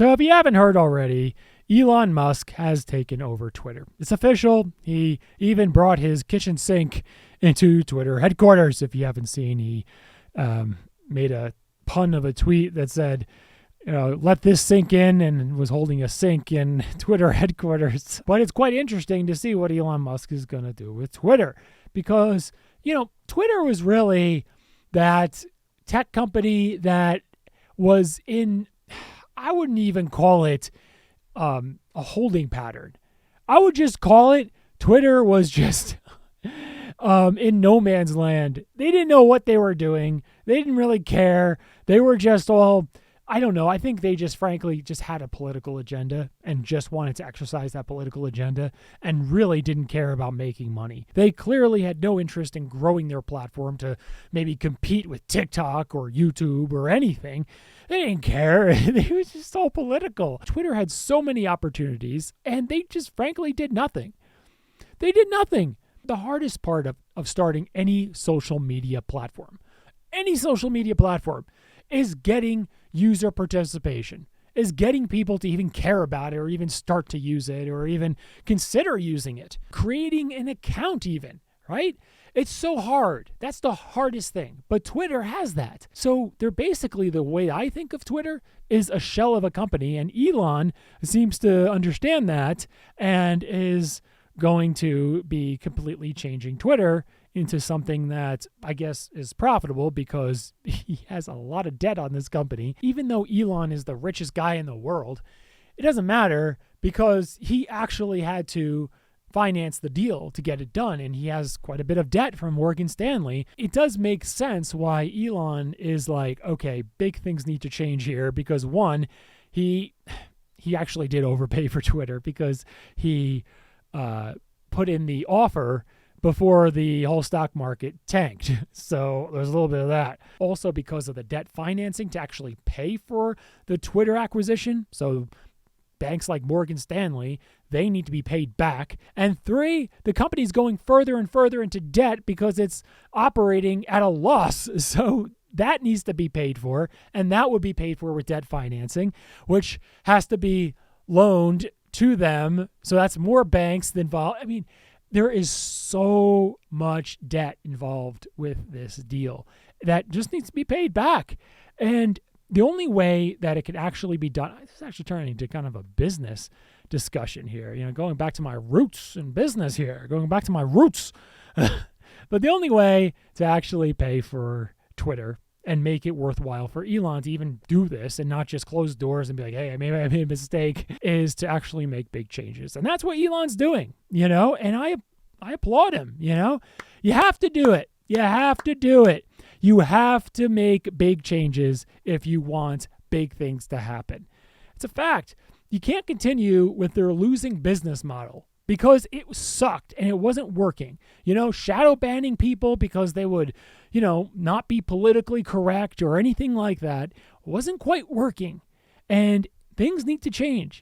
So if you haven't heard already, Elon Musk has taken over Twitter. It's official. He even brought his kitchen sink into Twitter headquarters. If you haven't seen, he made a pun of a tweet that said, let this sink in, and was holding a sink in Twitter headquarters. But it's quite interesting to see what Elon Musk is going to do with Twitter, because, Twitter was really that tech company that was in, I wouldn't even call it a holding pattern. I would just call it Twitter was just in no man's land. They didn't know what they were doing. They didn't really care. They were just all, I don't know. I think they just frankly just had a political agenda and just wanted to exercise that political agenda and really didn't care about making money. They clearly had no interest in growing their platform to maybe compete with TikTok or YouTube or anything. They didn't care. It was just all political. Twitter had so many opportunities and they just frankly did nothing. They did nothing. The hardest part of starting any social media platform is getting user participation, is getting people to even care about it or even start to use it or even consider using it. Creating an account even, right? It's so hard. That's the hardest thing. But Twitter has that. So they're basically, the way I think of Twitter is a shell of a company, and Elon seems to understand that and is going to be completely changing Twitter into something that I guess is profitable because he has a lot of debt on this company. Even though Elon is the richest guy in the world, it doesn't matter because he actually had to finance the deal to get it done, and he has quite a bit of debt from Morgan Stanley. It does make sense why Elon is like, okay, big things need to change here because one, he actually did overpay for Twitter because he put in the offer before the whole stock market tanked. So there's a little bit of that. Also because of the debt financing to actually pay for the Twitter acquisition. So banks like Morgan Stanley, they need to be paid back. And three, the company's going further and further into debt because it's operating at a loss. So that needs to be paid for. And that would be paid for with debt financing, which has to be loaned to them. So that's more banks involved. I mean, there is so much debt involved with this deal that just needs to be paid back. And the only way that it could actually be done, this is actually turning into kind of a business discussion here, going back to my roots in business here, going back to my roots. But the only way to actually pay for Twitter and make it worthwhile for Elon to even do this and not just close doors and be like, hey, maybe I made a mistake, is to actually make big changes. And that's what Elon's doing, and I applaud him, You have to do it. You have to do it. You have to make big changes if you want big things to happen. It's a fact. You can't continue with their losing business model because it sucked and it wasn't working. Shadow banning people because they would, not be politically correct or anything like that wasn't quite working. And things need to change.